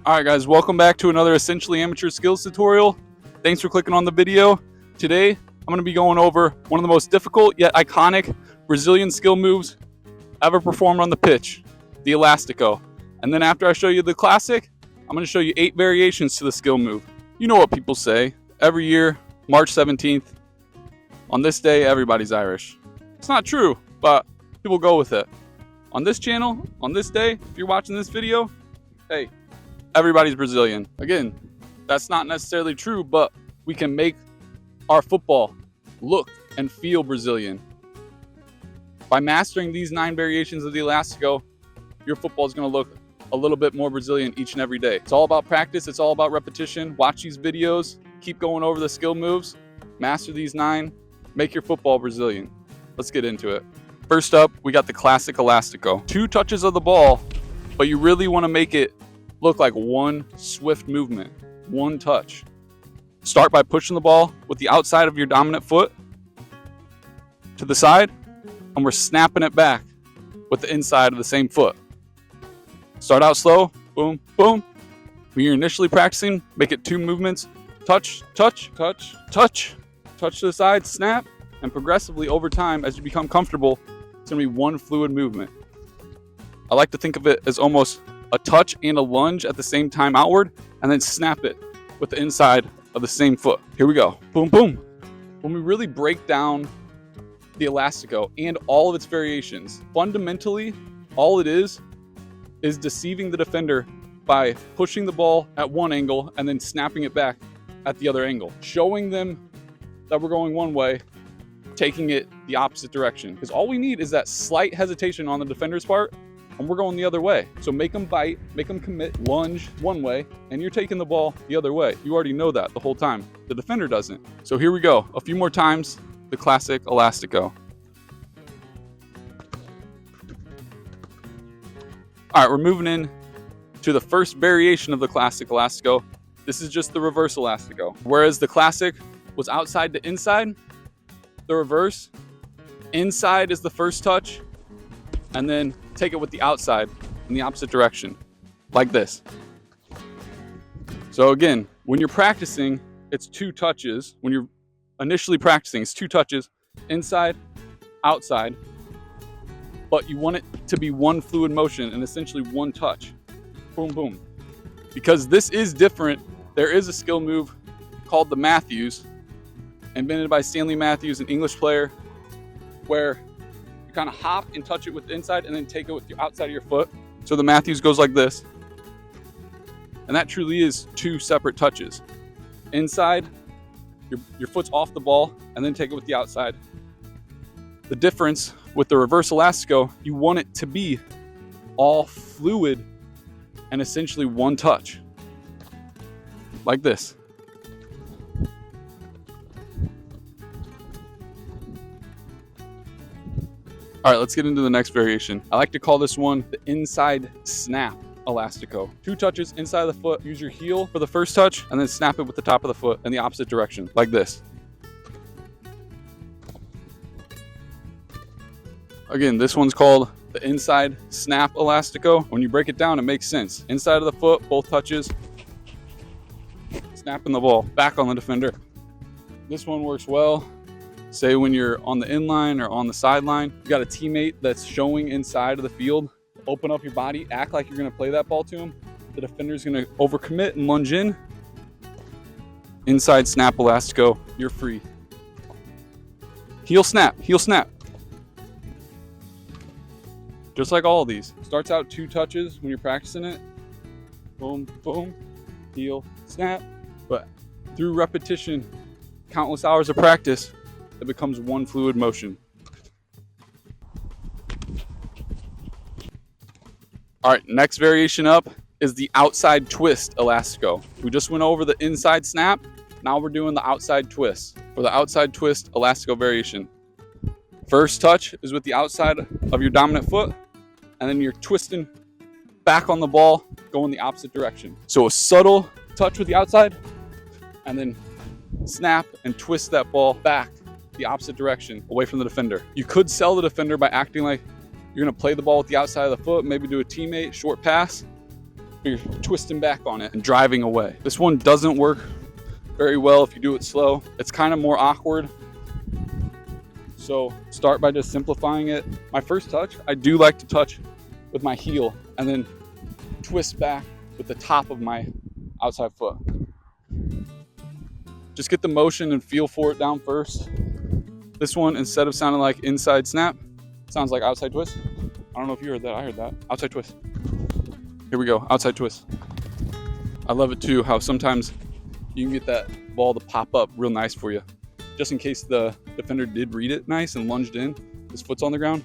Alright guys, welcome back to another Essentially Amateur Skills tutorial. Thanks for clicking on the video. Today, I'm going to be going over one of the most difficult yet iconic Brazilian skill moves ever performed on the pitch, the Elastico. And then after I show you the classic, I'm going to show you 8 variations to the skill move. You know what people say, every year, March 17th, on this day, everybody's Irish. It's not true, but people go with it. On this channel, on this day, if you're watching this video, hey, everybody's Brazilian. Again, that's not necessarily true, but we can make our football look and feel Brazilian. By mastering these 9 variations of the Elastico, your football is going to look a little bit more Brazilian each and every day. It's all about practice. It's all about repetition. Watch these videos. Keep going over the skill moves. Master these 9. Make your football Brazilian. Let's get into it. First up, we got the classic Elastico. 2 touches of the ball, but you really want to make it look like one swift movement, one touch. Start by pushing the ball with the outside of your dominant foot to the side, and we're snapping it back with the inside of the same foot. Start out slow, boom, boom. When you're initially practicing, make it 2 movements, touch, touch, touch, touch, touch to the side, snap, and progressively over time, as you become comfortable, it's gonna be one fluid movement. I like to think of it as almost a touch and a lunge at the same time outward, and then snap it with the inside of the same foot. Here we go. Boom, boom. When we really break down the Elastico and all of its variations, fundamentally, all it is deceiving the defender by pushing the ball at one angle and then snapping it back at the other angle, showing them that we're going one way, taking it the opposite direction. Because all we need is that slight hesitation on the defender's part, and we're going the other way. So make them bite, make them commit, lunge one way, and you're taking the ball the other way. You already know that the whole time. The defender doesn't. So here we go. A few more times, the classic Elastico. All right, we're moving in to the first variation of the classic Elastico. This is just the reverse Elastico. Whereas the classic was outside to inside, the reverse, inside is the first touch, and then take it with the outside in the opposite direction, like this. So again, when you're practicing, it's 2 touches. When you're initially practicing, it's 2 touches, inside, outside, but you want it to be one fluid motion and essentially one touch. Boom, boom. Because this is different, there is a skill move called the Matthews, invented by Stanley Matthews, an English player, where you kind of hop and touch it with the inside and then take it with the outside of your foot. So the Matthews goes like this. And that truly is 2 separate touches. Inside, your foot's off the ball, and then take it with the outside. The difference with the reverse Elastico, you want it to be all fluid and essentially one touch. Like this. All right, let's get into the next variation. I like to call this one the inside snap Elastico. 2 touches inside of the foot. Use your heel for the first touch and then snap it with the top of the foot in the opposite direction, like this. Again, this one's called the inside snap Elastico. When you break it down, it makes sense. Inside of the foot, both touches, snapping the ball back on the defender. This one works well. Say when you're on the inline or on the sideline, you got a teammate that's showing inside of the field, open up your body, act like you're gonna play that ball to him. The defender's gonna overcommit and lunge in. Inside snap Elastico, you're free. Heel snap, heel snap. Just like all of these. Starts out 2 touches when you're practicing it. Boom, boom, heel, snap. But through repetition, countless hours of practice, it becomes one fluid motion. All right, next variation up is the outside twist Elastico. We just went over the inside snap. Now we're doing the outside twist. For the outside twist Elastico variation, first touch is with the outside of your dominant foot, and then you're twisting back on the ball, going the opposite direction. So a subtle touch with the outside, and then snap and twist that ball back the opposite direction, away from the defender. You could sell the defender by acting like you're gonna play the ball with the outside of the foot, maybe do a teammate, short pass. but you're twisting back on it and driving away. This one doesn't work very well if you do it slow. It's kind of more awkward. So start by just simplifying it. My first touch, I do like to touch with my heel and then twist back with the top of my outside foot. Just get the motion and feel for it down first. This one, instead of sounding like inside snap, sounds like outside twist. I don't know if you heard that. I heard that. Outside twist. Here we go. Outside twist. I love it too, how sometimes you can get that ball to pop up real nice for you. Just in case the defender did read it nice and lunged in, his foot's on the ground,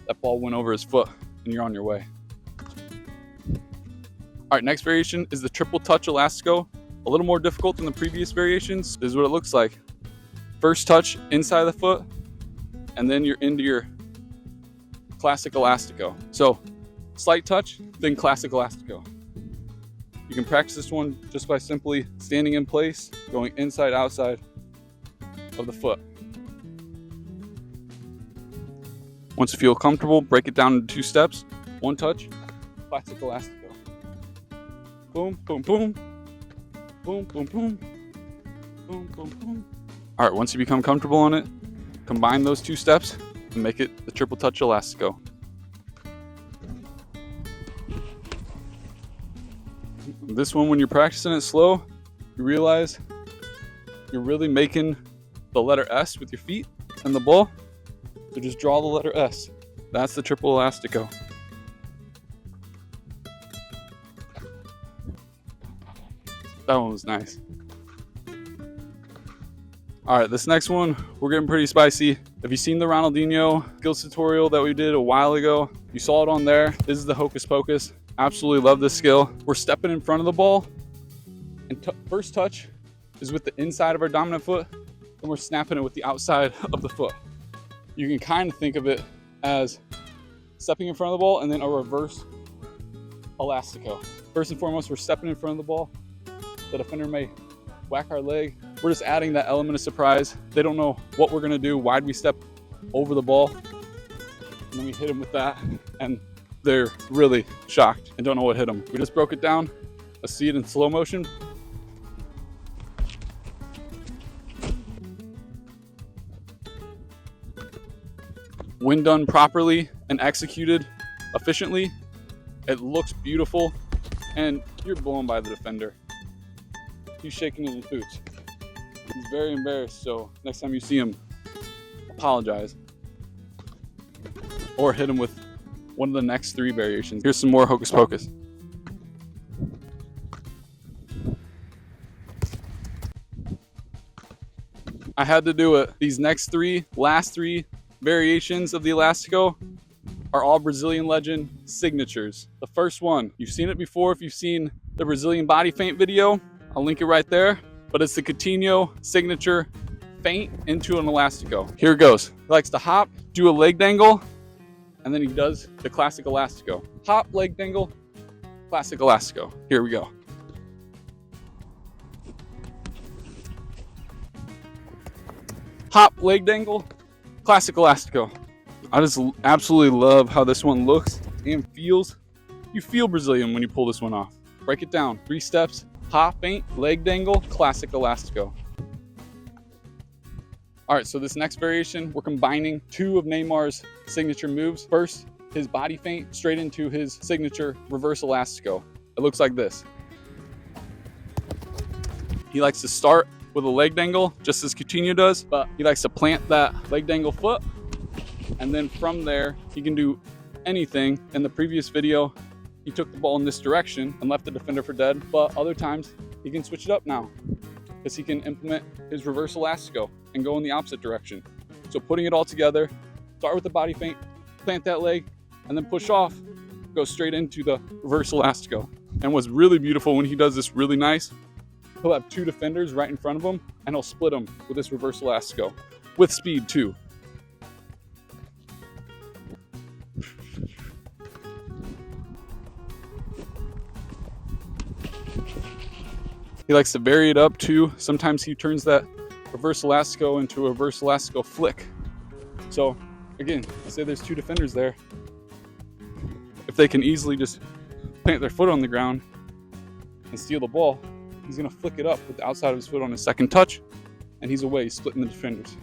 that ball went over his foot and you're on your way. All right, next variation is the triple touch elastico. A little more difficult than the previous variations. This is what it looks like. First touch inside of the foot, and then you're into your classic elastico. So slight touch, then classic elastico. You can practice this one just by simply standing in place, going inside, outside of the foot. Once you feel comfortable, break it down into 2 steps. 1 touch, classic elastico. Boom, boom, boom. Boom, boom, boom. Boom, boom, boom. All right, once you become comfortable on it, combine those 2 steps and make it the triple touch elastico. This one, when you're practicing it slow, you realize you're really making the letter S with your feet and the ball. So just draw the letter S. That's the triple elastico. That one was nice. All right, this next one, we're getting pretty spicy. If you've seen the Ronaldinho skills tutorial that we did a while ago, you saw it on there. This is the Hocus Pocus. Absolutely love this skill. We're stepping in front of the ball, and first touch is with the inside of our dominant foot, and we're snapping it with the outside of the foot. You can kind of think of it as stepping in front of the ball and then a reverse elastico. First and foremost, we're stepping in front of the ball. The defender may whack our leg. We're just adding that element of surprise. They don't know what we're gonna do. Why'd we step over the ball? And then we hit them with that, and they're really shocked and don't know what hit them. We just broke it down. Let's see it in slow motion. When done properly and executed efficiently, it looks beautiful, and you're blown by the defender. He's shaking in his boots. He's very embarrassed, so next time you see him, apologize. Or hit him with one of the next 3 variations. Here's some more Hocus Pocus. I had to do it. These last three variations of the elastico are all Brazilian legend signatures. The first one, you've seen it before if you've seen the Brazilian body feint video. I'll link it right there, but it's the Coutinho signature feint into an elastico. Here it goes. He likes to hop, do a leg dangle, and then he does the classic elastico. Hop, leg dangle, classic elastico. Here we go. Hop, leg dangle, classic elastico. I just absolutely love how this one looks and feels. You feel Brazilian when you pull this one off. Break it down. 3 steps. Hop, feint, leg dangle, classic elastico. All right, so this next variation, we're combining 2 of Neymar's signature moves. First, his body feint straight into his signature reverse elastico. It looks like this. He likes to start with a leg dangle, just as Coutinho does, but he likes to plant that leg dangle foot, and then from there, he can do anything. In the previous video, he took the ball in this direction and left the defender for dead, but other times he can switch it up now because he can implement his reverse elastico and go in the opposite direction. So putting it all together, start with the body feint, plant that leg, and then push off, go straight into the reverse elastico. And what's really beautiful when he does this really nice, he'll have 2 defenders right in front of him and he'll split them with this reverse elastico with speed too. He likes to vary it up too. Sometimes he turns that reverse elastico into a reverse elastico flick. So again, say there's 2 defenders there. If they can easily just plant their foot on the ground and steal the ball, he's going to flick it up with the outside of his foot on his second touch, and he's away, splitting the defenders.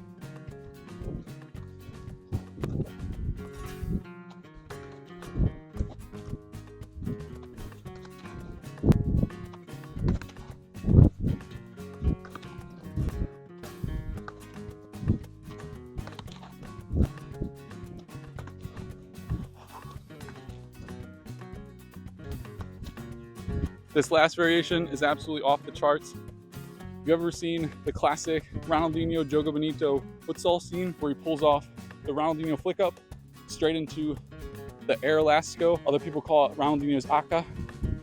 This last variation is absolutely off the charts. Have you ever seen the classic Ronaldinho Joga Bonito futsal scene where he pulls off the Ronaldinho flick up straight into the air elastico? Other people call it Ronaldinho's aka.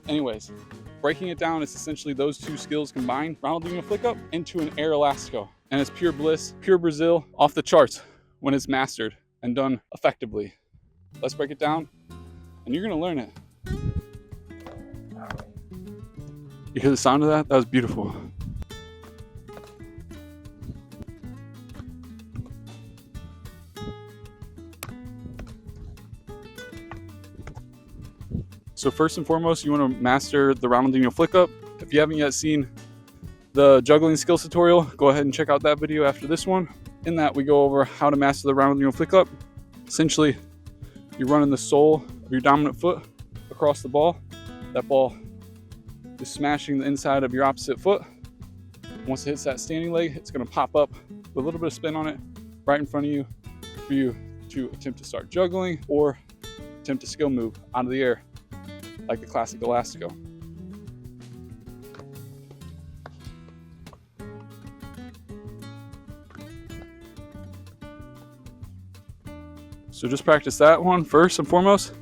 Anyways, breaking it down, it's essentially those two skills combined, Ronaldinho flick up into an air elastico. And it's pure bliss, pure Brazil, off the charts when it's mastered and done effectively. Let's break it down, and you're gonna learn it. You hear the sound of that? That was beautiful. So first and foremost, you want to master the Ronaldinho flick up. If you haven't yet seen the juggling skills tutorial, go ahead and check out that video after this one. In that, we go over how to master the Ronaldinho flick up. Essentially, you're running the sole of your dominant foot across the ball. That ball is smashing the inside of your opposite foot. Once it hits that standing leg, it's going to pop up with a little bit of spin on it right in front of you for you to attempt to start juggling or attempt a skill move out of the air like the classic Elastico. So just practice that one first and foremost.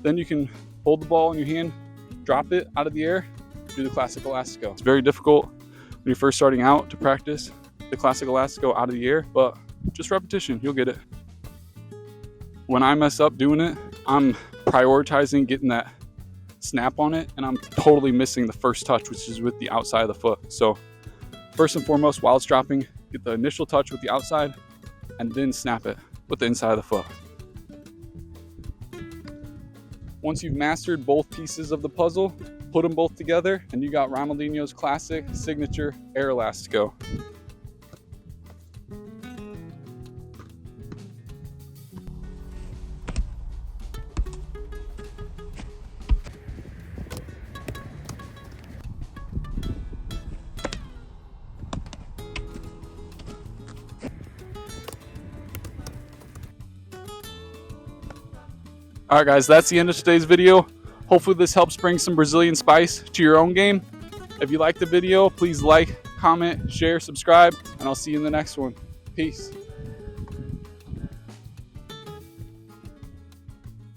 Then you can hold the ball in your hand, drop it out of the air, do the classic Elastico. It's very difficult when you're first starting out to practice the classic Elastico out of the air, but just repetition, you'll get it. When I mess up doing it, I'm prioritizing getting that snap on it, and I'm totally missing the first touch, which is with the outside of the foot. So first and foremost, while it's dropping, get the initial touch with the outside, and then snap it with the inside of the foot. Once you've mastered both pieces of the puzzle, put them both together, and you got Ronaldinho's classic signature air Elastico. All right, guys, that's the end of today's video. Hopefully this helps bring some Brazilian spice to your own game. If you liked the video, please like, comment, share, subscribe, and I'll see you in the next one. Peace.